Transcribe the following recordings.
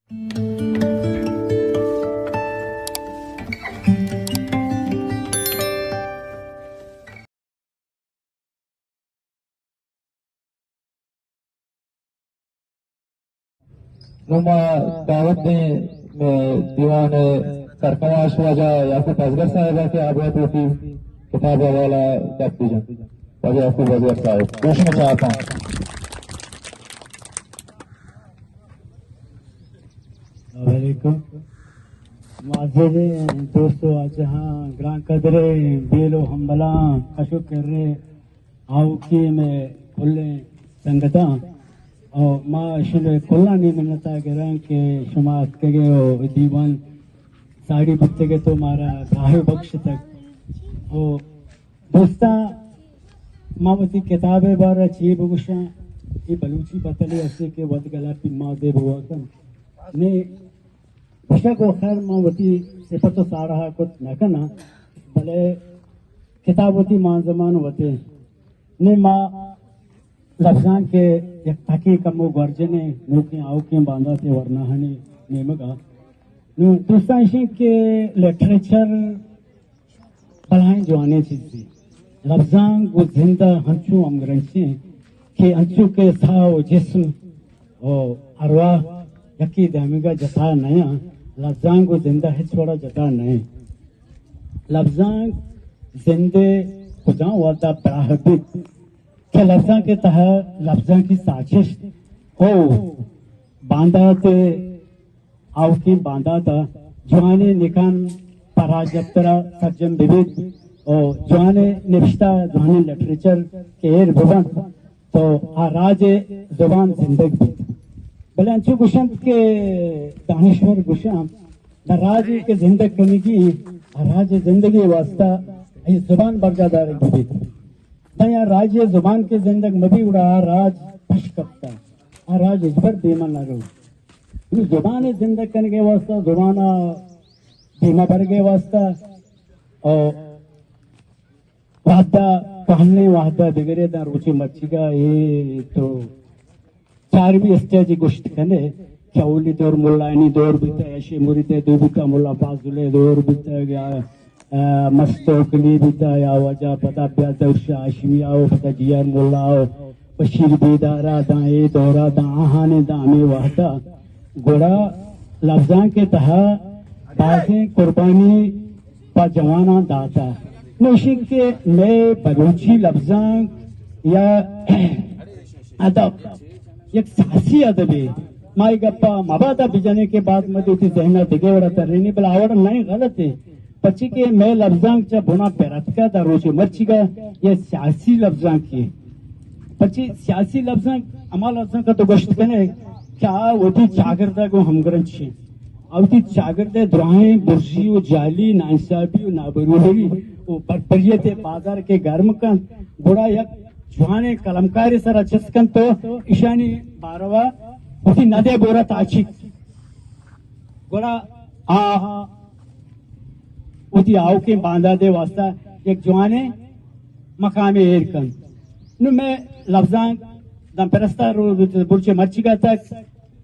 नुमा दावत ने दीवान सरफराज ख्वाजा याकूब असगर साहिबा के आबा की किताब वाला दफ्ती जन ख्वाजा याकूब असगर साहिब पूछना चाहता हूँ। वालेकुम माज़रे दोस्तों आज हाँ ग्रां कदरे बेलो हमबला कशु कर रहे आओ की में खुले संगता और माँ शुरू खुला नहीं मिलता गिरां के शुमार के गए दीवान साड़ी बुत्ते के तो मारा भाई बख्श तक ओ दोस्ता मावती किताबें बार ची बुगुशा ये बलूची बतले ऐसे के वद गला की माँ दे बुआ कन ने भाषा को खैर मावती से पतो सारा कुछ न करना भले किताबती माँ जमान होते ने माँ लफ्जां के एक ताकि कमो गर्जने नौकरी आओ के बांधा थे वरना हनी नेमगा नु दूसरा इसी के लिटरेचर पढ़ाई जो आने चीज थी लफ्जां को जिंदा हंचू अमगरंची के हंचू के साओ जिस्म और अरवा यकी दामिगा जता नया लफ्जां को जिंदा है छोड़ा जता नए लफ्जां जिंदे खुदा वादा प्राहबित के लफ्जां के तहत लफ्जां की साजिश हो बांधा थे आओ की बांधा था जवाने निकान पराजप्तरा सज्जन विविध और जवाने निविष्टा जवाने लिटरेचर के एर भवन तो आराज जुबान जिंदगी भले अंशु गुशंत के दानिश्वर गुशाम दराज के जिंदगी करने की आराज जिंदगी वास्ता ये जुबान बरजादार विविध दया राज्य जुबान के जिंदगी मभी उड़ा राज पश करता राज इस पर बेमन ना रो जुबान जिंदगी करने के वास्ता जुबाना बीमा भर के वास्ता और वादा कहने वादा बिगड़े दा रुचि मच्छी का ये तो चार भी स्टेज गोश्त करने चौली दौर मुल्लानी दौर बीता ऐसे मुरीदे दूबिका मुल्ला बाजुले दौर बीता गया मस्तोकली बीता वजह पता प्या दौशा आशमिया पता जियर मुल्लाओ बशीर बेदारा दाए दौरा दाहाने दामे वाहदा गोड़ा लफ्जां के तहा बाज़े कुर्बानी पा जवाना दाता नौशिक के नए बलूची लफ्जां या अदब एक सासी अदब है माई गप्पा मबादा बिजाने के बाद मधु थी जहना दिगे वड़ा तरनी बल आवड़ नहीं गलत है पची के मैं लफ्जां चा बुना पेरत का दरोचे मच्छी का ये सियासी लफ्जां की पची सियासी लफ्जां अमा लफ्जां का तो गश्त कने क्या वोटी चागरदा को हमगरन छे अवती चागरदे द्राएं बुर्जी व जाली नाइंसाफी व नाबरूहरी वो बरबरियत बाजार के गर्म का गोड़ा एक जवाने कलमकारी सर अच्छन तो ईशानी बारवा उसी नदे बोरा ताची गोड़ा उसी आओ के बांधा दे वास्ता एक जवाने मकामे एरकन नु मैं लफ्जां द परस्ता बुरचे मच्छी का तक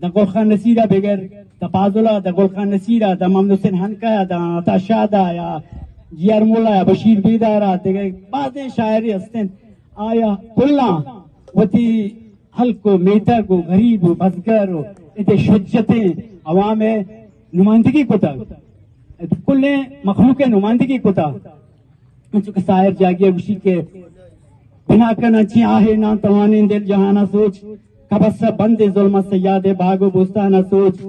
द गोलखान नसीरा बगैर द पाजुला द गोलखान नसीरा द ममदू हुसैन हनका द ताशादा या जियर मुल्ला या बशीर बेदारा ते बातें शायरी हस्ते आया कुल्ला वती हल्को मेटा को गरीब बदकर इतने शुज्जते अवाम नुमाइंदगी को तक कुल्ले मखलूक नुमाइंदगी को था चुके शायर जागिए उसी के बिना करना चाहे ना तवाने दिल जहाना सोच कबस्सा बंदे जुल्म से यादे भागो बुस्ताना सोच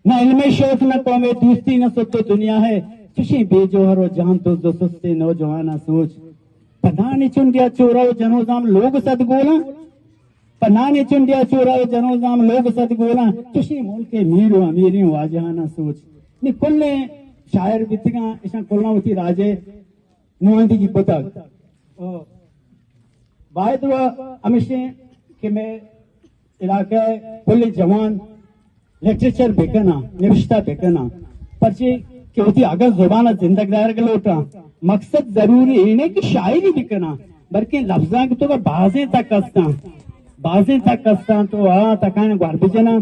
न इल्मे शौक न कौमे दोस्ती न सत्तो दुनिया है चुशी बेजोहर जान तो जो सस्ते नौजवाना सोच पनाने चुंडिया चोराओ जनोजाम लोग सदगोला पनाने चुंडिया चोराओ जनोजाम लोग सदगोला चुशी मोल के मीरो अमीरी वाजहाना सोच नि कुल्ले शायर बितिगा ऐसा कुल्ला होती राजे नुआंदी की पता बाय तो हमेशा कि मैं इलाके कुल्ले जवान लिटरेचर बेकना निविष्टा बेकना परचे कि होती अगर जुबान जिंदगदार के लोटा मकसद जरूरी है नहीं कि शायरी बिकना बल्कि लफ्जा की तो बाजें तक कसता तो तकान गार्बेजना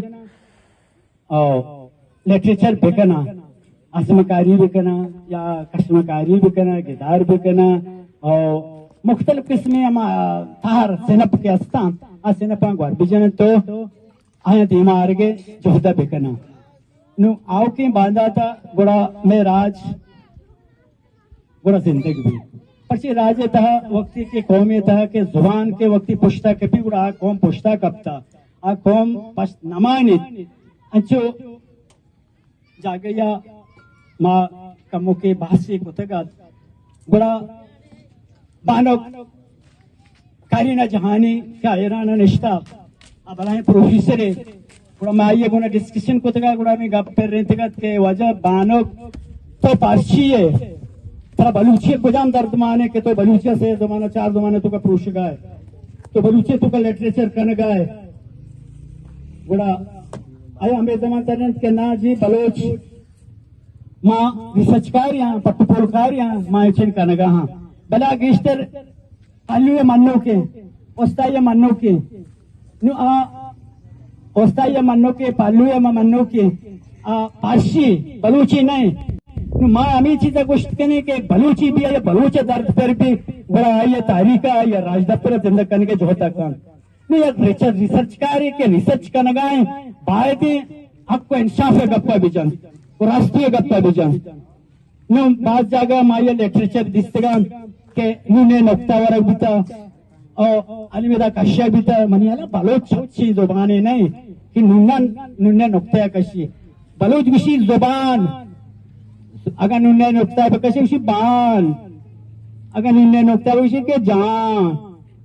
और लिटरेचर बिकना असमकारी बिकना या कश्मकारी बिकना गिदार बिकना और मुख्तलिफ किस्में तार सिनप के अस्तान आ सिनपा ग्वार बिजन तो आया धीमा आरगे जोहदा बिकना नु आओ की बांधा था गुड़ा में राज गुड़ा जिंदगी भी पछी राजे था वक्ती के कौमे था के जुबान के वक्ती पुश्ता के भी गुड़ा कौम पुश्ता कब था आ कौम पश्त नमानित अच्छो जागया माँ कमो के भाषी कुतगात गुड़ा बानो कारीना जहानी क्या ईराना निश्ता अब अलाए प्रोफेसर है गुड़ा मैं आइए गुना डिस्कशन कुतगा गुड़ा में गप कर रहे थे के वजह बानो तो पारसी है तरा बलूची गुजाम दर्द माने के तो बलूचिया से जमाना 4 जमाने तो का पुरुष गाय तो बलूची तो का लिटरेचर कन गाय गुड़ा आया हमें जमान के ना जी बलोच माँ रिसर्चकार यहाँ पट्टुपोलकार यहाँ माँ चिन कनगा हाँ बला गिस्टर अलुए मन्नो के ओस्ताया मन्नो के नु आ ओस्ताया मन्नो के पालुए मन्नो के आ पारसी बलूची नहीं नु माँ अमी चीज़ गोश्त करने के बलूची भी है बलूच दर्द पर भी बड़ा ये तारीखा या राजदप्तर जिंदगी करने के जोहता काम नहीं या रिसर्च कार्य के रिसर्च का नगाए बायदे आपको इंसाफ है गप्पा बिजन राष्ट्रीय गप्पा बिजन नु बात जागा माया लिटरेचर दिस्तगा के नुने नक्ता वरक बिता और अलविदा कश्या बिता मनियाला बलोच अच्छी जुबाने नहीं कि नुने नक्ता कशी बलोच विशी जुबान अगर नुने नक्ता कशी विशी बान अगर नुने नक्ता विशी के जान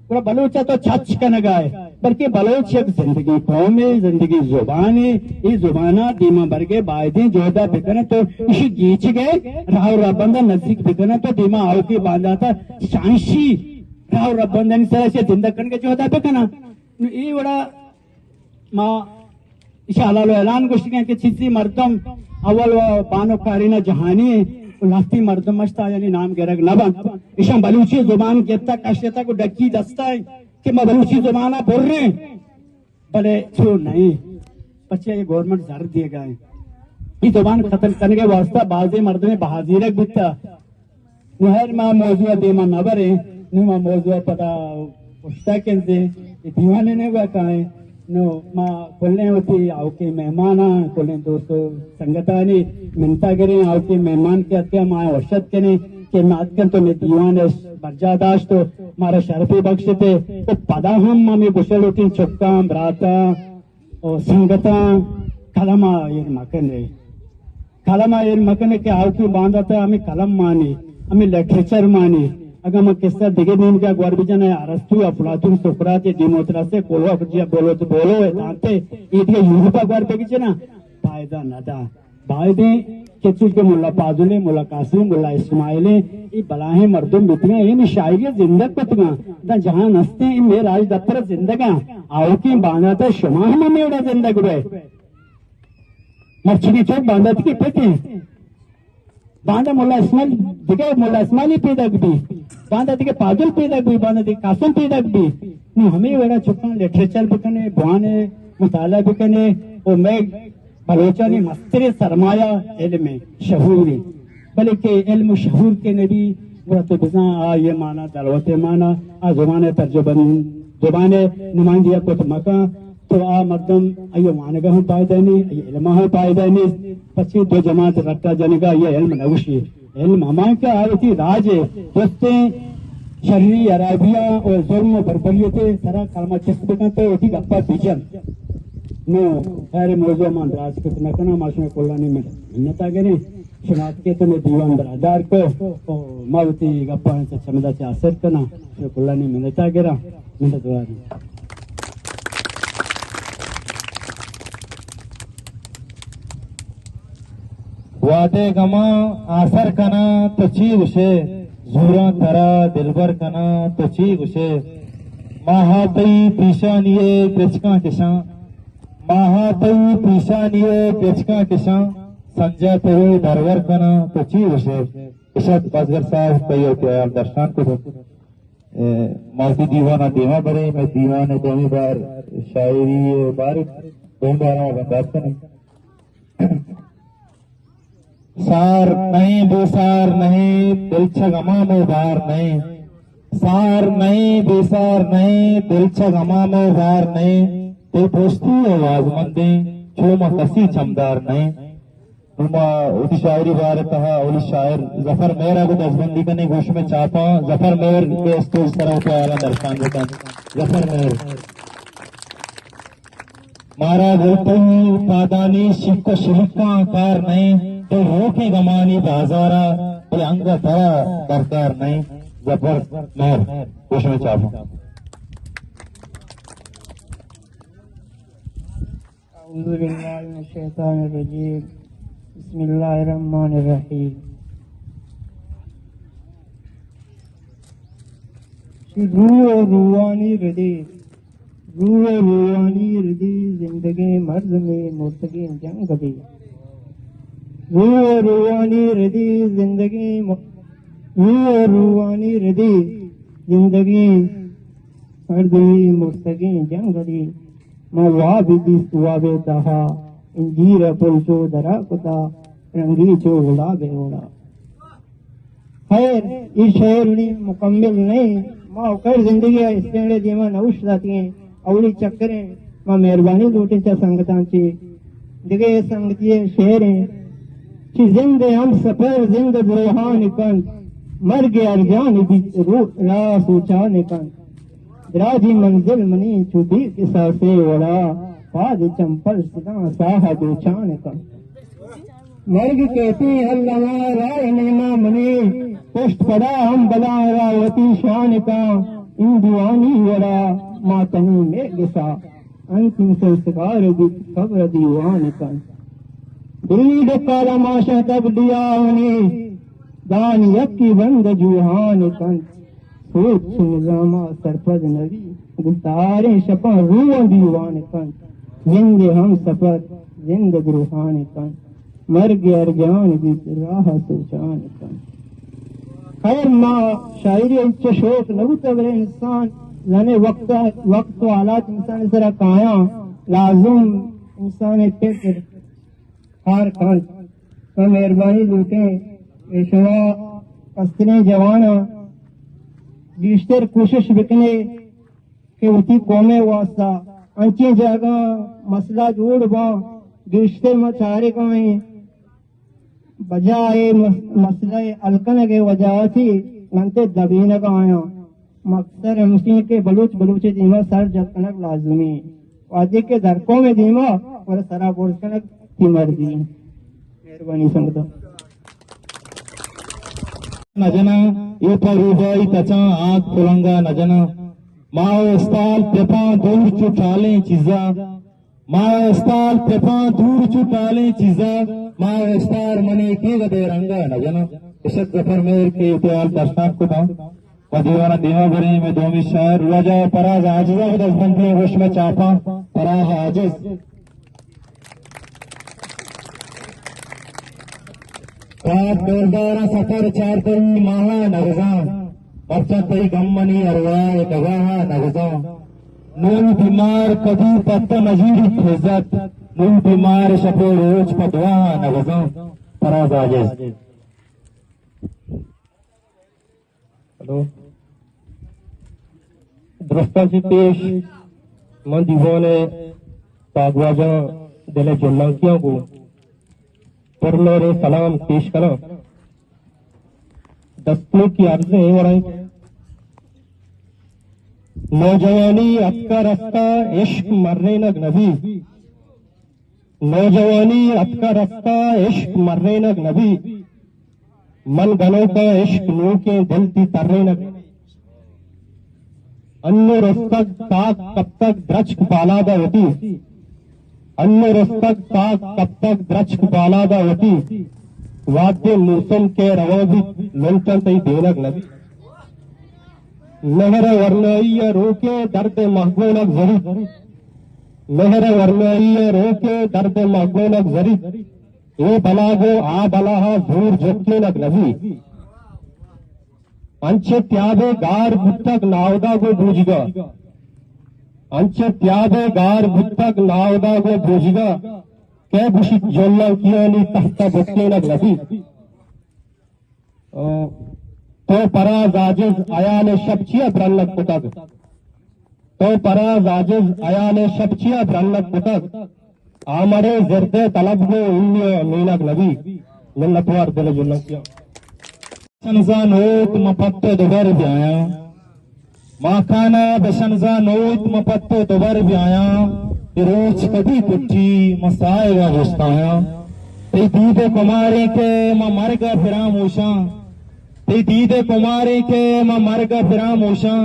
पूरा बलोचा तो छच का नगाए बल्कि बलोच एक जिंदगी कौम है जिंदगी जुबान है ये जुबाना दीमा बरगे बायदे जोदा बिकना तो इसी गीच गए राव रबंदा नजदीक बिकना तो दीमा आओ की बांधा था शांशी राव रबंदा ने तरह से जिंदा करने के जोदा बिकना ये बड़ा माँ इशाला ऐलान गोष्ठी के चित्री मर्दम अव्वल बानो कारीना जहानी लाती मर्दम मस्ता यानी नाम गेरग नबन ईशा बलूची जुबान केता काश्यता को डक्की दस्ता है कि मैं बलूची जुबाना बोल रहे भले छो नहीं बच्चे ये गवर्नमेंट जर दिए गए ये जुबान खत्म करने के वास्ता बाजी मर्द में बहादुर बिता नुहर माँ मौजूदा देमा नबर है नुमा मौजूदा पता पुश्ता के दीवाने ने हुआ कहा है नो माँ खुलने होती आओ के मेहमान खुलने दोस्तों संगतानी मिनता करें आओ के मेहमान के हत्या माँ वर्षद करें के नातकन तो मैं दीवान बर्जादाश तो मारा शरफी बख्श थे तो पदा हम मामी गुसल उठी चुक्का ब्राता और संगता कलमा ये मकन रे कलमा ये मकन के आओ की बांधा था हमें कलम मानी हमें लिटरेचर मानी अगर मैं किस्सा दिगे दिन का ग्वारबिजन है अरस्तु अफलातुन सुकरात डिमोक्रेसी कोलो जिया बोलो तो बोलो है तांते इधर यूरोपा ग्वारबिजन ना फायदा नदा बायदे केचुल के मुल्ला पाजुले मुल्ला कासिम मुल्ला इस्माइले ये बलाहे मर्दुम बितगा ये में शायरी जिंदग पतगा दा जहां नस्ते इन में राज दफ्तर जिंदगा आओ की बांधा था शुमा हम में उड़ा जिंदग वे मर्ची चौक बांधा थी पते बांधा मुल्ला इस्माइल दिखे मुल्ला इस्माइली पैदा भी बांधा दिखे पाजुल पैदा भी बांधा दिखे कासिम पैदा भी नु हमें वेड़ा चुका लिटरेचर बिकने बुआने मुताला बिकने और मैं बलोचानी मस्तर सरमाया इल्म शहूरी बल्कि इल्म शहूर के नबी वो तो बिजा आ ये माना दलवते माना आ जुबाने पर जुबाने नुमाइंदिया को मका तो आ मर्दम अयो मानगा हम पायदानी ये इल्म हम पायदानी पची दो जमात रट्टा जनेगा ये इल्म नवशी इल्म हमारे क्या आरती राज है दोस्ते शर्री अराबिया और जुल्म बरबरियते सारा कलमा चिस्त बिकन तो ठीक अप्पा बिजन नो खैर मौजूद मान राज के न करना माशे कोल्लानी में मिन्नता करे शनात के तो मैं दीवान बरादार को मावती गप्पा से समझा से असर करना तो कोल्लानी मिन्नता करा मिन्नत वाली वादे गमा आसर कना तो ची उसे झूरा तरा दिलबर कना तो ची उसे महातई पीशानिये पिचका किसा महातई पीशानिये पिचका किसा संजय तई दरवर कना तो ची उसे इशत बाजगर साहब कई के दर्शन को मालती दीवाना देवा बड़े मैं दीवाने देवी बार शायरी बार दोन बार बंदात करें सार नहीं बेसार नहीं दिल छ गमा में बार नहीं, सार नहीं बेसार नहीं दिल छ गमा में बार नहीं, ते पोस्ती आवाज मंदी छोमा कसी चमदार नहीं। नुमा उदी शायरी बारत उली शायर जफर मेहर को दसबंदी करने गोश में चाहता जफर मेहर के स्टेज तरह पे आला दर्शान देता जफर मेहर मारा बोलते ही पादानी शिक्का शिल्का कार नहीं, तो रोके गमानी बाजारा बोले अंग तरा दरकार नहीं, जफर मेहर गोश में चाहता। बिस्मिल्लाहिर्रहमानिर्रहीम। रूह रूहानी हृदय, रूह रूहानी हृदय जिंदगी मर्द में मुर्तगी जंग दे, रूह रूहानी हृदय जिंदगी, रूह रूहानी हृदय जिंदगी मर्द में मुर्तगी जंग दे, मवाबिदी सुवाबे दहा इंजीर पुलचो दरा कुता रंगी चो गुलाबे ओड़ा। खैर इस शेर मुकम्मिल नहीं माँ कर जिंदगी स्टैंड जीवन औष जाती हैं अवली चक्करें माँ मेहरबानी लूटे चा संगतांची दिगे संगतिये शेर हैं कि जिंदे हम सफर जिंद बुरहान कन मर गया जान भी रा सोचा निकन दराजी मंजिल मनी छुदी किसा से ओड़ा पाद चंपल सदा साहा बेचान का मर्ग कहती अल्लाह राय नेमा मनी पुष्ट पड़ा हम बला रावती शान का इन दीवानी वड़ा मातनी में गिसा अंतिम संस्कार खबर दीवान का दिल्ली डकाला माशा तब दिया उन्हें दान यकी बंद जुहान कन सोच निजामा सरपद नबी गुतारे शपा रूह दीवान कन जिंदे हम सफर जिंद गुरुहान कन मर गया जान भी राह सोचान कन। खैर माँ शायरी उच्च शोक नबू तबरे इंसान लने वक्त हालात इंसान जरा काया लाजुम इंसान फिक्र हार खान तो मेहरबानी लूटे पेशवा कस्तरे जवाना बीशतर कोशिश बिकने के उती कौमे वास्ता अंचे जगह मसला जोड़ बा बीशतर मचारे कमें बजाए मसला अलकन के वजह थी मनते दबीन का आया मकसर मुस्लिम के बलूच बलूचे दीमा सर जकनक लाजमी वादे के दरकों में दीमा और सरा बोलकनक तिमर दी। मेहरबानी संगत नजना ये रूबाई तचा आग फुलंगा नजना माओ अस्ताल पेपा दूर चुटाले चीजा माओ अस्ताल पेपा दूर चुटाले चीजा माओ अस्तार मने के गदे रंगा नजना इशक जफर मेहर के इतिहाल दर्शनाक को था दीवाना दीवा भरे में दोमी शायर रुआ पराज आजिजा को दस बंदे होश में चापा पराज आजिज काट डोरदारा सफर चार तई माहा नगजा पर्चा तई गम्मनी अरवाए नगाहा नगजा नून बीमार कभी पत्त नजीरी खेजत नून बीमार शपो रोज पदवाहा नगजा पराज आजिज। हेलो दृष्टांची पेश मन दीवाने बागवाजा दिले जोल्लांकियों को पर मेरे सलाम पेश करो दस्तों की अर्जें वराई नौजवानी अतका रस्ता इश्क मर्रे नग नबी नौजवानी अतका रस्ता इश्क मर्रे नग नबी मन गनों का इश्क नू के दिल ती तर्रे नग अन्य रस्तक ताक कब तक द्रचक पालादा होती अन्य रस्तक ताक कब तक द्रचक पालादा होती वाद्य मौसम के रवोभी लंचन तई देनक नबी मेहर वर्णीय रोके दर्द महगोनक जरी मेहर वर्णीय रोके दर्द महगोनक जरी ए बलागो आ बलाहा दूर जोक्योनक नबी अंचे त्याबे गार बुत्तक नावदा गो बूझगा अंचे त्याबे गार बुत्तक नावदा गो बूझगा के गुशित जोल्ला कियोली तहता बक्केलक लबी तो पराज आजिज आयाले शबचिया ब्रल्लक पुतक तो पराज आजिज आयाले शबचिया ब्रल्लक पुतक आमरे जर्दे तलब गो इन्ने मीनक लबी लल्लतवार दिल जुल्ला किया शनजा नोत मपत्तो दोबर ब्याया माखाना बशनजा नोत मपत्तो दोबर ब्याया रोज कभी कुट्टी मसाएगा गुस्ताया ते दीदे कुमारी के मां मरगा फिराम ओशा ते दीदे कुमारी के मां मरगा फिराम ओशा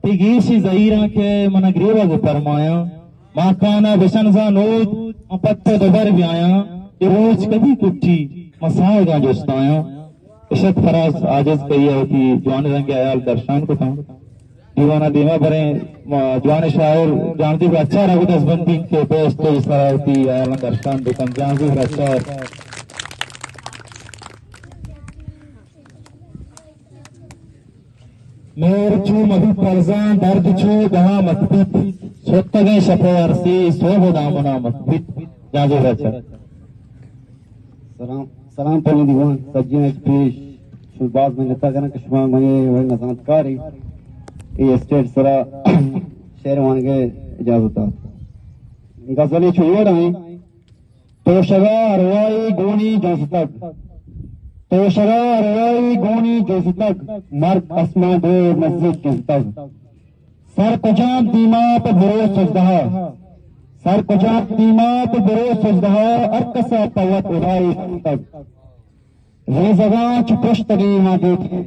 ते गीशी जहीरा के मन ग्रीवा को फरमाया माखाना बशनजा नोत मपत्तो दोबर ब्याया रोज कभी कुट्टी मसाएगा गुस्ताया इशक फराज आजिज कही है कि जवान रंग के आयाल दर्शान को था दीवाना दीमा भरे जवान शायर जानती भी अच्छा रवि दसबंदी के बेस्ट तो इस तरह की आयाल दर्शान दुकान जानती भी अच्छा मेर चू मधु परजान दर्द चू दहा मतबित सोत्तगे शफर से सोब दामना मतबित जानती भी अच्छा सलाम पहले दीवान सज्जन पेश शुरुआत में नेता करना कश्मीर में वही नजातकारी ये स्टेट सरा शेर मान के इजाजत गजली छोड़ आई तो शगा रवाई गोनी जोसतक तो शगा रवाई गोनी जोसतक मर्द अस्मा दो मस्जिद जोसतक सर कुजाब दीमा पे बुरो सजदहा सर कुजाब दीमा पे बुरो सजदहा अरकसा पवत उड़ाई तक रेजगा चुपश्तगी यहाँ देखे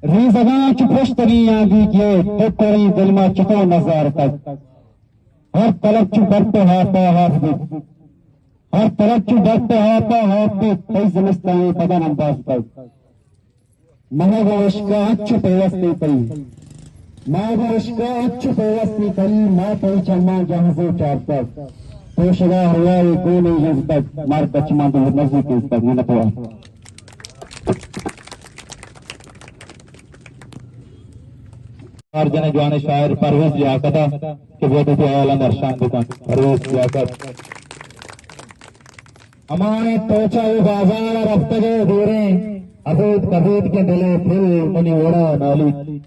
रेजगा चुपश्तगी यहाँ दीजिए तो कोई दिल में चुको नजार तक हर तरफ चु डरते हाथा हाथ भी हर तरफ चु डरते हाथा हाथ भी कई जमिस्तानी बदन अंदाज तक महगोश का अच्छु पेवस्ती कई महगोश का अच्छु पेवस्ती कई माँ कई चलना जहाँ से चार तक तो शगा हुआ ये गोली जब तक मार कच्चमा तो नजदीक तक मैंने पढ़ा जने जवान शायर परवेज लियाकता के बेटे के आयाल दर्शान दुकान परवेज लियाकत हमारे तोचा बाजार रफ्तगे दूरे अबूद कबूद के दिले फिर मनी ओड़ा नाली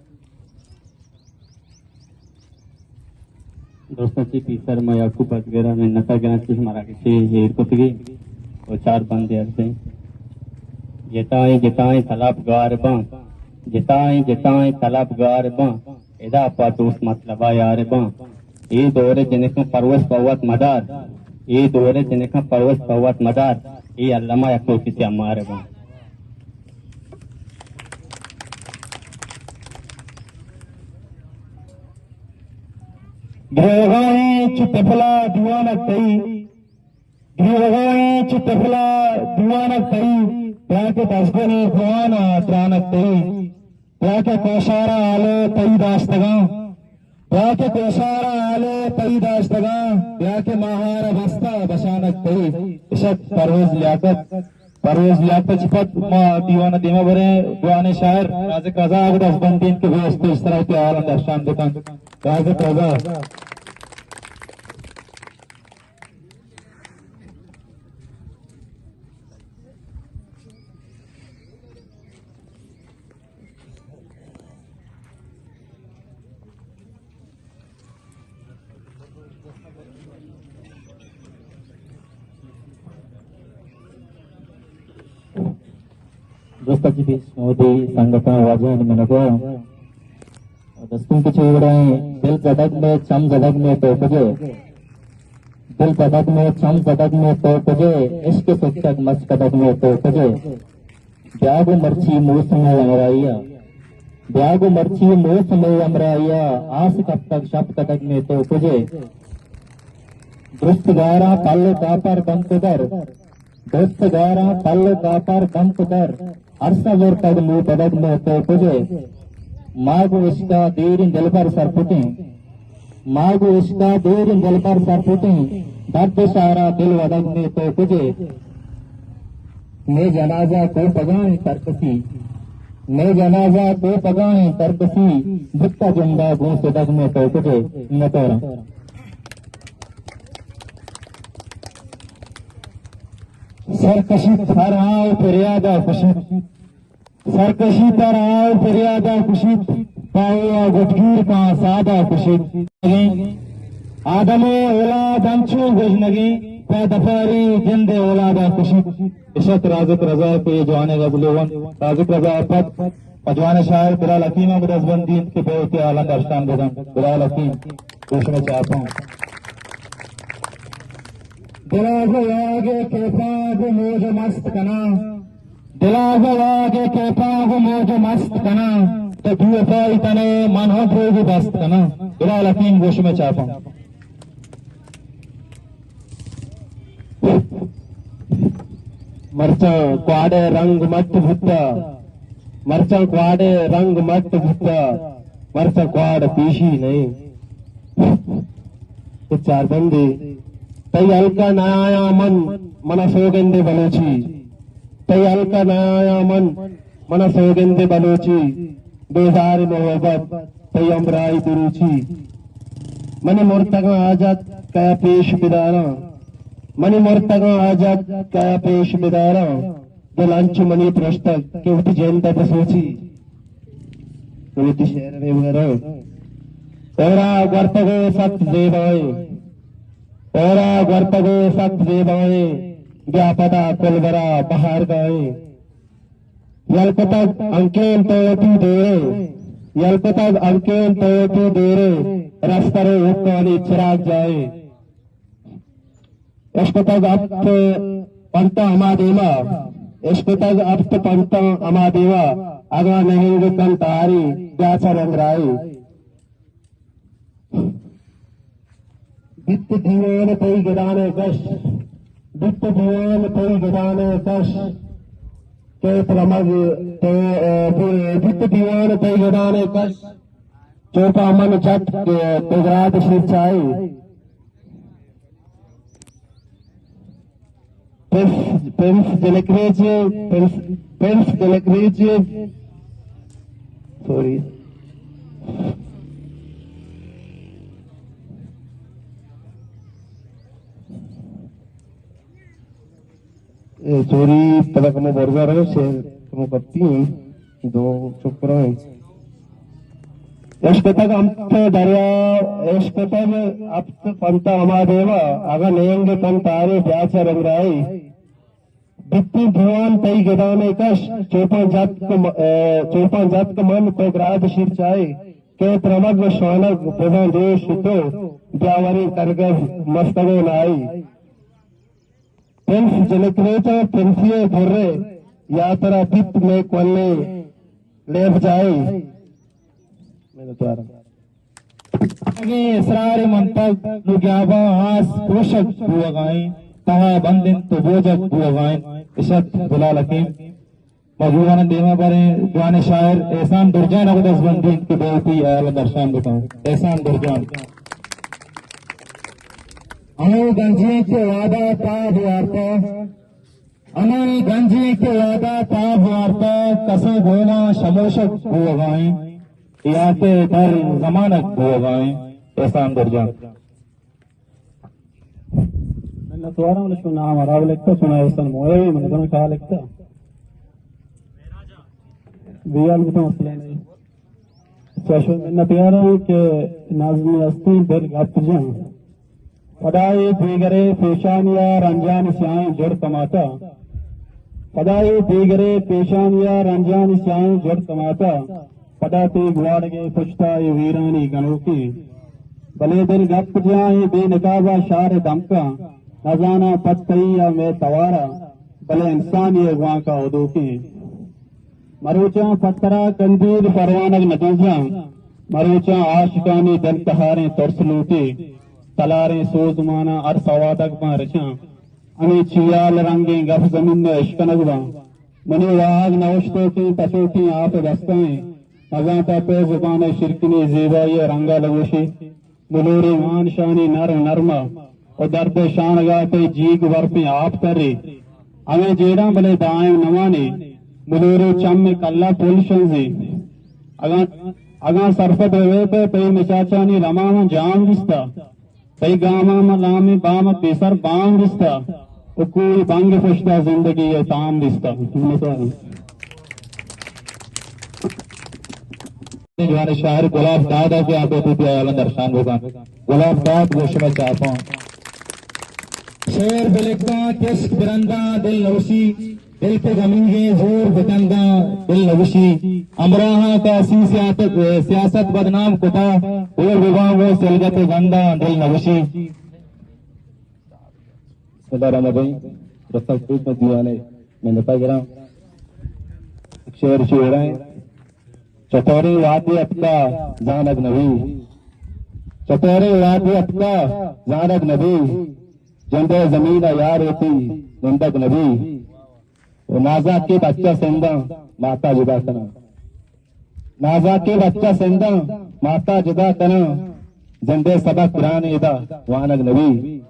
दोस्तों की पीसर में याकूब वगैरह में नशा गिरा चीज हमारा किसी हेर को थी और चार बंदे ऐसे जिताएं जिताएं तलब गार बां जिताएं जिताएं तलब गार बां एदा पाटूस मतलब यार बां ये दौरे जिनका परवश पवत मदार ये दौरे जिनका परवश पवत मदार ये अल्लामा याकूब किसी हमारे बां गिरगाए चुटफला दीवाना कई गिरगाए चुटफला दीवाना कई प्याके दसगनी दीवाना त्रानक कई प्याके कोशारा आले कई दास्तगा प्याके कोशारा आले कई दास्तगा प्याके महारा बस्ता बशानक कई इशक परवेज लियाकत चिपत दीवाना दीमा भरे दीवाने शायर राज कजा आगे दसबंदीन के बेस्ट इस तरह के आल दर्शान दुकान राज कजा दोस्ताची भी मोदी संगठन वाजन मनको दस्तून की चूड़ाएं दिल जदक में चम जदक में तो बजे दिल जदक में चम जदक में तो बजे इश्क सुखक मच कदक में तो बजे ब्यागु मर्ची मूस में अमराइया ब्यागु मर्ची मूस में अमराइया आस कब तक शब कदक में तो बजे दुष्ट गारा पल कापर बम कुदर दुष्ट गारा पल कापर बम कुदर अरसा जोर तक मुंह पदक में तो तुझे मागो इसका देर दिल पर सर फुटे मागो इसका देर दिल पर सर फुटे दर्द सारा दिल वदक में तो तुझे मैं जनाजा को पगाएं तरकसी मैं जनाजा को पगाएं तरकसी दुखता जुंदा गूं सदक में तो तुझे न तोरा सरकशी तर आओ फरियादा खुशी सरकशी तर आओ फरियादा खुशी पाओ गुटगीर का सादा खुशी आदम औलाद अंशु गुजनगी दफारी जिंदे औलादा खुशी इशत राजक रजा के जवान गजलेवन राजक रजा पद अजवान शायर बिलाल हकीम मुदसबंदीन के बहुत आलम दर्शान बदन बिलाल हकीम पूछना चाहता हूँ दिलाग आगे केफाग मोज मस्त कना दिलाग आगे केफाग मोज मस्त कना तो दूफाई तने मन हो भोग बस्त कना बिलाल हकीम गोश में चाहता हूँ मरचा क्वाडे रंग मत भुत्ता मरचा क्वाडे रंग मत भुत्ता मरचा क्वाड पीशी नहीं ये चार बंदे तई हल्का नया मन मन सोगेंदे बलोची तई हल्का नया मन मन सोगेंदे बलोची बेजार मोहब्बत तई अमराई दुरुची मनी मुर्तगा आजाद कया पेश बिदारा मनी मुर्तगा आजाद कया पेश बिदारा लंच मनी पुस्तक केवटी जयंता बसोची केवटी शहर में वगैरह औरा वर्तगो सख्त जेबाए औरा वर्तगो सख्त जेबाए व्यापदा कुलबरा बाहर गए यलकतक अंकेन तोटी देरे यलकतक अंकेन तोटी देरे रस्तरे हुक्कानी चिराग जाए इश्कतक अब पंता हमादेवा इश्कतक अब पंता हमादेवा अगा नहीं कंतारी जाचा रंगराई बित्त दीवान तई गदाने कश बित्त दीवान तई गदाने कश के प्रमग तो बित्त दीवान तई गदाने कश चौपा मन चट तेगरात शीर्षाई Prince Delacrece, sorry. Sorry, pada kamu borgar है से kamu करती हैं दो चुप रहो इश्क तक अम्त दरिया इश्क तक अब पंता हमादेवा अगर नेंगे पंतारे प्यास रंगराई बित्ती भुवन तई गदाने कश चौपन जात का मन को ग्राद शीर्षाए के प्रमग श्वानक प्रधान देश तो ब्यावरी करगर मस्तगो नाई प्रिंस जलक्रेचा प्रिंसिये भुर्रे यात्रा पित्त में कोल्ले लेप जाए इसरार मंतक लुग्याबा आस पोषक बुआगाई तहा बंदिन तो बोजक बुआगाई इशत बिलाल हकीम मौजूदा देवा पर जवान शायर एहसान दुर्जान अबदसबंदी की बहुत ही आला दर्शान बताऊं एहसान दुर्जान अनु गंजी के वादा ताब वार्ता अनु गंजी के वादा ताब वार्ता कसो बोला शमोशक बुआगाई या के दर जमानत होगा एहसान दर्जा मैंने तुम्हारा मतलब सुना हमारा लिखता सुना एहसान मोए भी मैंने तुम्हें कहा लिखता बियाल भी तो मसला नहीं चशो मैंने प्यारा के नाज़मी अस्ती दिल गापजा पदाई दीगरे पेशानिया रंजान स्याई जड़ कमाता पदाई दीगरे पेशानिया रंजान स्याई जड़ कमाता पटाते गुवाड़गे पुछता ये वीरानी गणों की भले दिल गप जाए बेनकाबा शार दमका न जाना पत्तई या मैं तवारा भले इंसान ये वहां का उदो की मरोचा पत्तरा कंदीर परवानक नतीजा मरोचा आशिकानी दल तहारे तरस लूटे तलारे सोजमाना अर सवादक में रचा अमी चियाल रंगे गफ जमीन में इश्कनगवा मने वाग नवश्तो की तसोटी आप दस्ताएं अजाता पे जुबान शिरकनी जेबाई रंगा लगोशी मुलोरे मान शानी नर नरमा और दर्द शान गाते जीग वर्पे आप करे हमें जेड़ा भले दाएं नवाने मुलोरे चम में कल्ला पुलशन से अगा सरफत रवे पे पे मिचाचानी रमा में जाम रिश्ता कई गामा में लामे बाम पेसर बाम रिश्ता वो कोई बांग फुश्ता जिंदगी है ताम दिसता मतलब जवान शायर गुलाब दादा के आंखों पे प्याला दर्शान होगा गुलाब दाद गोश में चाहता हूँ शेर बिलिका किस्क बिरंदा दिल नवशी दिल के गमीगे जोर बिकंदा दिल नवशी अमराहा का सियासत बदनाम कुता और विवाह सिलगत गंदा दिल नवशी भाई रस्ता में दीवाने मैं नपा गिरा शेर शेर है चतौरी वादी अपका जानक नबी चतौरी वादी अपका जानक नबी जंदे जमीन यार होती नंदक नबी वो नाजा के बच्चा सेंदा माता जुदा कना नाजा के बच्चा सेंदा माता जुदा कना जंदे सबक कुरान इदा वानक नबी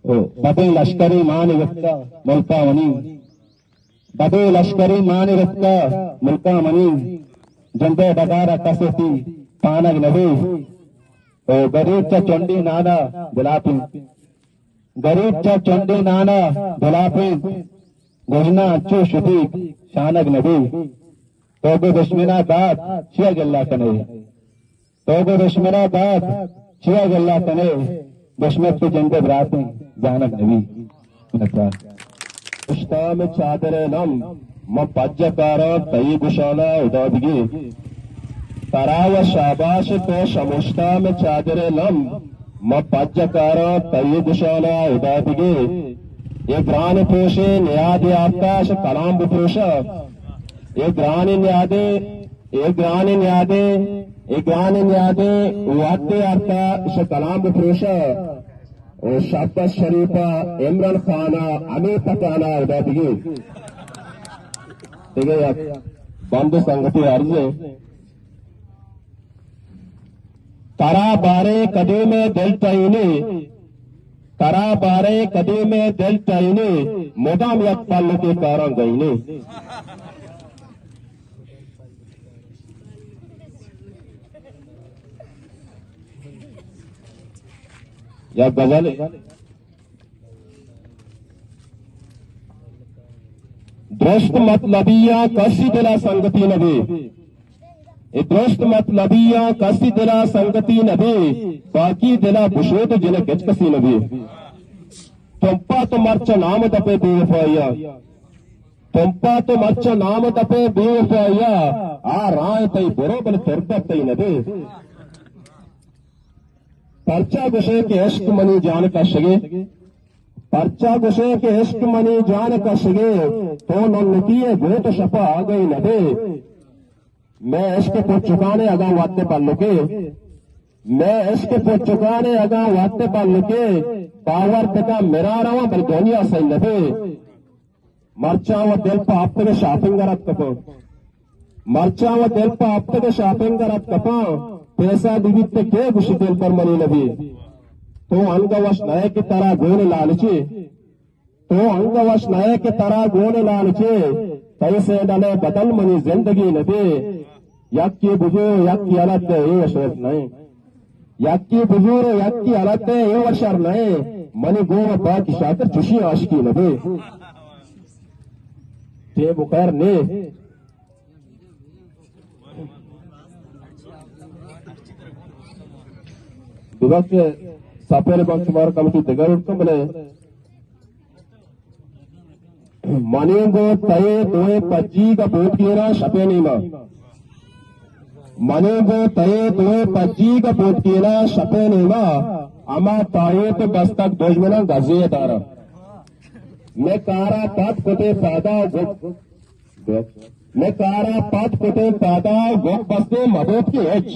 ओ बदे लश्करी मान वक्ता मुल्का वनी बदे लश्करी मान वक्ता मुल्का मनी जंदे बगारा कसती पानक नबी ओ गरीब चा चंडी नाना गुलापी गरीब चा चंडी नाना गुलापी गोजना अच्छो शुदी शानक नबी तोगो दुश्मना दाद चिया गल्ला कने तोगो दुश्मना दाद चिया गल्ला कने दुश्मन के जंदे बराते जानक नबी उस्ताम चादर नम म पज्जकार तई गुशाला उदादगी तराव शाबाश तो शमुष्टा में चादर लम म पज्जकार तई गुशाला उदादगी ये ग्रान पोषे न्यादे आकाश कलाम पुरुष ये ग्रान न्यादे वाद्य आकाश कलाम पुरुष और शाबाश शरीफा इमरान खाना अमीर पकाना उदादगी ठीक है यार बंद संगति अर्ज तारा बारे कदे में दिल टाइने तारा बारे कदे में दिल टाइने मोदाम यक पाल के कारण गईने या गजल द्रष्ट मतलबिया कसी दिला संगति नबी द्रष्ट मतलबिया कसी दिला संगति नबी बाकी दिला बुशोत जिले गिचकसी नबी तुमपा तो मर्च नाम दपे बेवफाया तुमपा तो मर्च नाम दपे बेवफाया आ राय तई बरोबर तुरबत तई नबी पर्चा गुशे के इश्क मनी जान का शगे पर्चा गुशे के इश्क मनी जान का शगे तो नन्नतिये गोट शपा आ गई नबे मैं इश्क को चुकाने अगा वाते पर लुके मैं इश्क को चुकाने अगा वाते पर लुके पावर तका मेरा रवा बल दुनिया सही नबे मर्चा व दिल पर आप तक शॉपिंग करत कपो मर्चा व दिल पर आप तक शॉपिंग करत कपो पैसा दिवित के गुशी दिल पर मनी नबी तो अंगवश नए की तरह गोन लालची तो अंगवश नए की तरह गोन लालची कैसे डले बदल मनी जिंदगी नबी यक्की बुजू यक्की अलग ये वर्ष नहीं यक्की बुजूर यक्की अलग ये वर्ष नहीं मनी गोम बाकी शाकर चुशी आशिकी नबी ते बुखैर ने विभक्त सापेर बंशुमार कमिटी दिगर उठकमले मनेगो तये दोए पज्जी का बोट किया शपे नीमा मनेगो तये दोए पज्जी का बोट किया शपे नीमा अमा ताये तो बस तक दुश्मना गजे तारा मैं कारा पद कोटे पैदा मैं कारा पद कोटे पैदा गोप बस्ते मदद की एच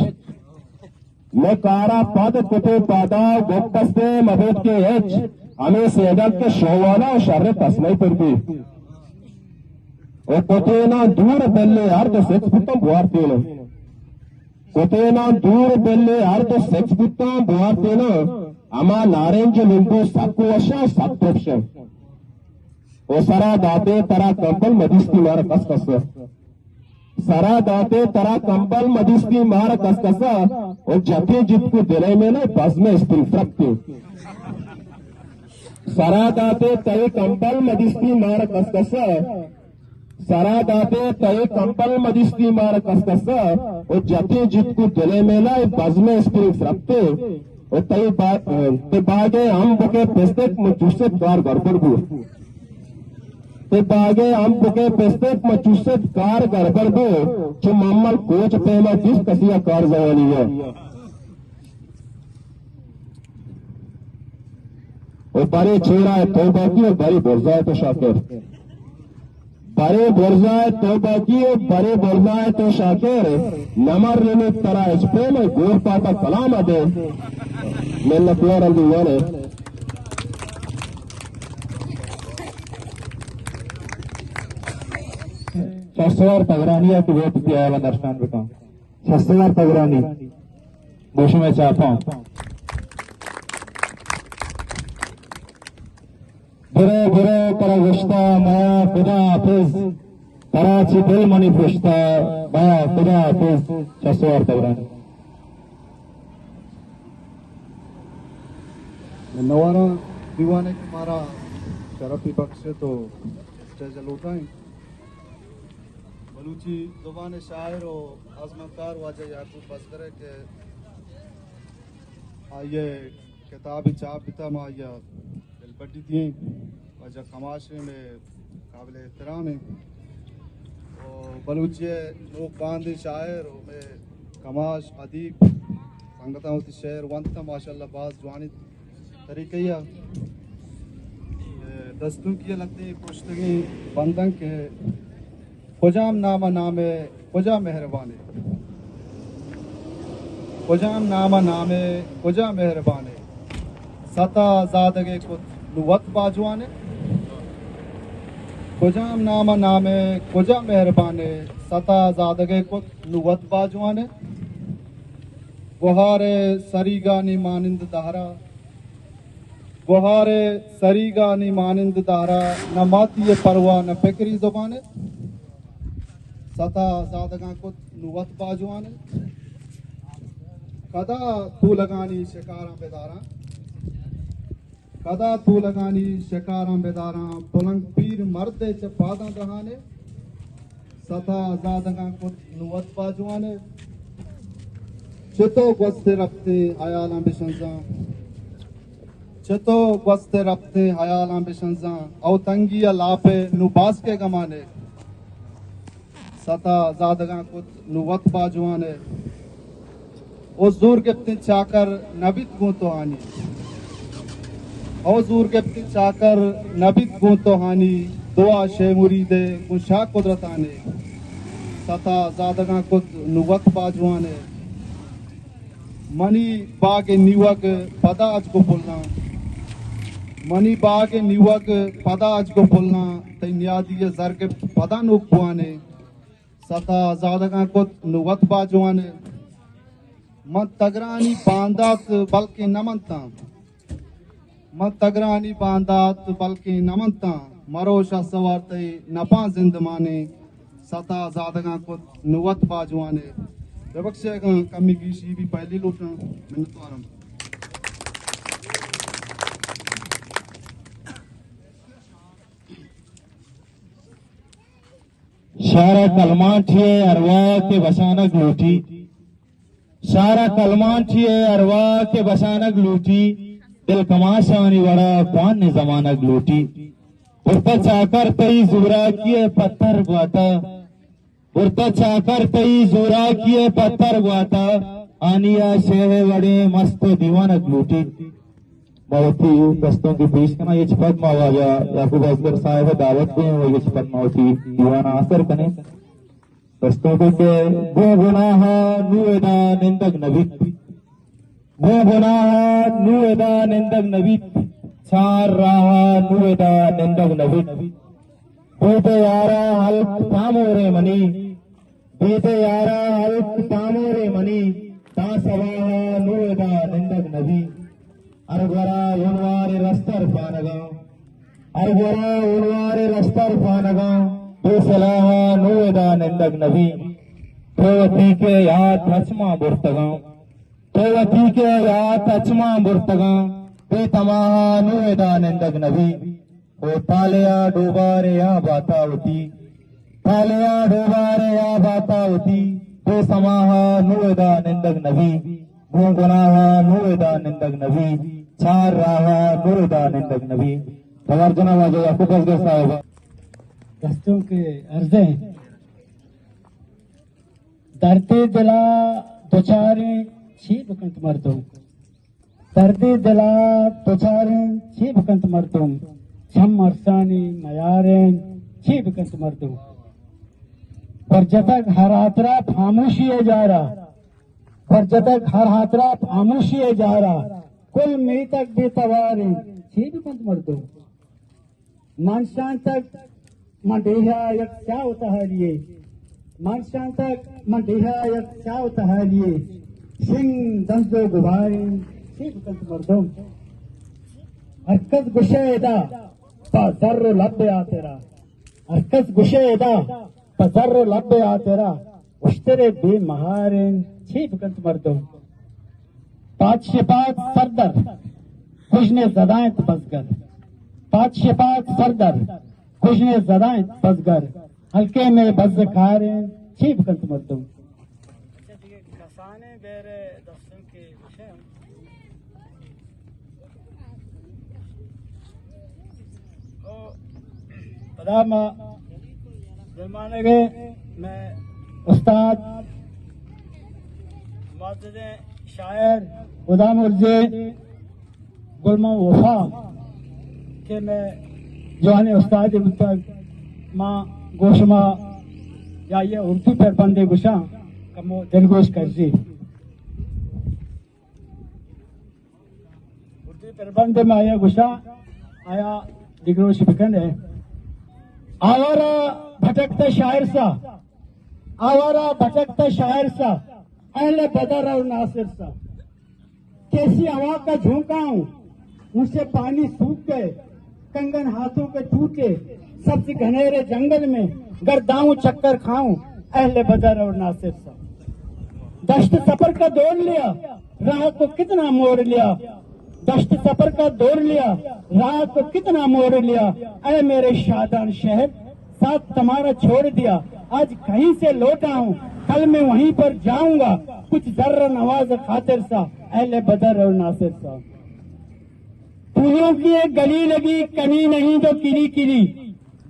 मैं कारा पद कुटे पैदा गोप बस्ते मदद के एच हमें सेडल के शोवाना शर्रे तस्मई पर भी और कोतेना दूर बेल्ले यार तो सेक्स बित्ता बुआरते न कोतेना दूर बेल्ले यार तो सेक्स बित्ता बुआरते न अमा नारेंज लिंबू सबको वशा सब टोपशे ओ सरा दाते तरा कंबल मदिस्ती मार कस कस सरा दाते तरा कंबल मदिस्ती मार कस कस और जथे जित को दिले में ना बस में स्पिन फ्रक सरादाते तय कंपल मदिस्ती मार कसकस सरादाते तय कंपल मदिस्ती मार कसकस और जते जितकू दिले मेला बजमे स्पिरिट रखते और तय बागे हम बुके पेस्तेक मुचुसे कार गड़बड़बू ते बागे हम बुके पेस्तेक मुचुसे कार गड़बड़बू जो मम्मल कोच पेमा जिस कसिया कार जवानी है और बड़े चेहरा है तो बाकी और बड़ी बोरजा तो शाकिर बड़े बोरजा है तो बाकी और बड़े बोरजा है तो शाकिर नमर लेने तरह इस पे में गोर पाता कलाम दे मैंने प्यार अंदर ने शस्त्रवार पगरानिया की वोट किया वाला दर्शन बताऊं शस्त्रवार पगरानी गोशु में चाहता हूं बुरे बुरे करा गुश्ता माया खुदा हाफिज कराची दिल मनी फुश्ता माया खुदा हाफिज शस्त्रवार पगरानी नवारा दीवाने के मारा शरफी बख्श तो स्टेज उठाएं बलूची जुबान शायर और आजमकार वाजा याकूब बसकर के आइए किताबी चाप बिता माया दिलपट्टी थी वजह कमाशे में काबिल एहतराम है और बलूची लोग बांधे शायर में कमाश अदीब संगता होती शेर वंता माशाल्लाह बाज जवानी तरीके या दस्तूं की लगती कुश्तगी बंदन के खुजाम नामा नामे खुजा मेहरबाने खुजाम नामा नामे खुजा मेहरबाने सता ज़ादगे कुत नुवत बाजुआने खुजाम नामा नामे खुजा मेहरबाने सता ज़ादगे कुत नुवत बाजुआने गुहारे सरीगानी मानिंद दहरा गुहारे सरीगानी मानिंद दारा न माती परवा न फिक्री जुबाने सता ज़ादगा कुत नुवत बाजुआने कदा तू लगानी शिकारा बेदारा कदा तू लगानी शिकारा बेदारा पुलंग पीर मर्दे च पादा दहाने सता ज़ादगा कुत नुवत बाजुआने चितो गस्ते रखते आयाला बिशंजा चतो गस्ते रफ्ते हयाला बिशंजा औ तंगिया लापे नुबास के गमाने सता ज़ादगा कुत नुवत बाजुआने ओ जोर के चाकर नबित गो तो हानी ओ जोर के चाकर नबित गो तो हानी दुआ शे मुरीदे गुशा कुदरताने सता ज़ादगा कुत नुवत बाजुआने मनी बाग निवक पदाज को पुलना मनी बाग निवक पदाज को पुलना तई नियादी जर के पदा नुक बुआने सता ज़ादगा कुत नुवत बाजुआने मत तगरानी बांदात बल्कि नमनता मत तगरानी बांदात बल्कि नमनता मरोशा सवार तई नपा जिंदमाने सता ज़ादगा कुत नुवत बाजुआने बख्शे कमी की शी भी पहली लुटना मैंने तो आराम शारा कलमान छिए अरवा के बसानक लूटी शारा कलमान छिए अरवा के बसानक लूटी दिल कमाशानी वड़ा कौन ने जमानक लूटी उर्ता चाकर तई जुरा किए पत्थर गुआता उर्ता चाकर तई जुरा किए पत्थर गुआता आनिया शेह वड़े मस्त दीवानक लूटी बहुत ही दस्तों के पेश करना ये छपत मावाजा याकूब असगर साहब दावत दें वो ये छपत मावती दीवाना असर कने दस्तों के वो गुनाह नुएदा निंदक नबीत वो गुनाह नुएदा निंदक नबीत चार रहा नुएदा निंदक नबीत बीते यारा हल्क तामोरे मनी बीते यारा हल्क तामोरे मनी ता सवाहा नुएदा निंदक नबी अरगरा उनवारे रस्तर फानगा अरगरा उनवारे रस्तर फानगा बेसलाहा नुएदा निंदक नबी तोवती के याद हचमा बुर्तगा तोवती के याद हचमा बुर्तगा बेतमाहा नुएदा निंदग नबी ओ तालिया डोबारे या बाता होती तालिया डोबारे या बाता होती बेसमाहा नुएदा निंदग नबी गुनाहा नुएदा निंदग नबी चार राहा नुएदा निंदग नबी तवर्जना वाजे याकूब असगर साहब दस्तों के अर्जे दर्दे दिला दोचारे छी बकंत मर्दों दर्दे दिला दोचारे छी बकंत मर्दों छम अरसानी मयारें छी बकंत मर्दों पर जतक हर हाथरा खामोशी है जा रहा पर जतक हर हाथरा खामोशी है जा रहा कुल में तक बेतवारें छी बकंत मर्दों मानशान तक मंडेहा यक क्या होता है लिए मानशान तक मंडेहा यक क्या होता है लिए सिंह दंजो गुबारे छी बकंत मर्दों हरकत गुशेदा पजर्र लब्बे आ तेरा हरकत गुशेदा पजर्र लब्बे आ तेरा उश्तरे बेमहारें छी बकंत मर्दों पाँच शिपात सरदर खुशने जदाएं बसगर पाँच शिपात सरदर खुशने जदाएं बसगर हल्के में बज खारे छी बकंत मर्दों कसाने बेरे दस्तों के विषय पदामा जमाने के मैं उस्ताद मुअज़्ज़िज़ शायर गुलाम उर्जे गुलमा वफा के मैं जवान उस्ताद मुतक माँ गोशमा या ये उर्दू पर बंदे गुशा कमो दिलगोश कर जी उर्दू पर बंदे में आया गुशा आया दिग्रोश बिकन है आवारा भटकता शायर सा आवारा भटकता शायर सा अहले बदर और नासिर सा कैसी हवा का झोंका हूं मुझसे पानी सूख गए कंगन हाथों के टूटे सबसे घनेरे जंगल में गर्दाऊं चक्कर खाऊं अहले बदर और नासिर सा दश्त सफर का दौड़ लिया राह को कितना मोड़ लिया दश्त सफर का दौड़ लिया राह को कितना मोड़ लिया अरे मेरे शादान शहर साथ तुम्हारा छोड़ दिया आज कहीं से लौटा हूँ कल मैं वहीं पर जाऊंगा कुछ जर्रा नवाज खातिर सा अहले बदर और नासिर सा फूलों की एक गली लगी कनी नहीं जो किरी किरी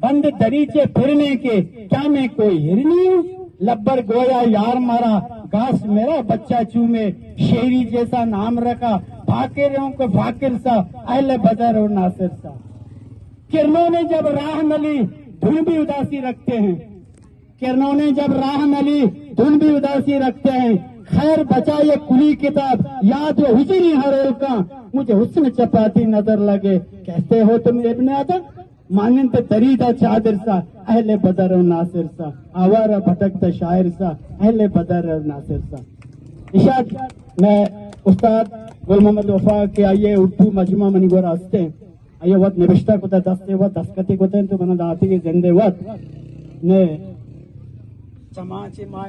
बंद दरीचे फिरने के क्या मैं कोई हिरनी हूँ लब्बर गोया यार मारा घास मेरा बच्चा चूमे शेरी जैसा नाम रखा फाकिरों को फाकिर सा अहले बदर और नासिर सा किरणों ने जब राह मली धुन भी उदासी रखते हैं किरणों ने जब राह मली धुन भी उदासी रखते हैं खैर बचा ये कुली किताब याद हो हुजरी हरोल का मुझे हुस्न चपाती नजर लगे कहते हो तुम इब्ने आदम मानंद दरीदा चादर सा अहले बदर और नासिर सा आवारा भटकता शायर सा अहले बदर और नासिर सा इशाक मैं उस्ताद गुल मोहम्मद वफा के आइए उर्दू मजमा मनी गोर आस्ते आइए वत निबिश्ता को दस्ते वत दस्कती को तो मना दाती के जिंदे वत ने चमाचे माए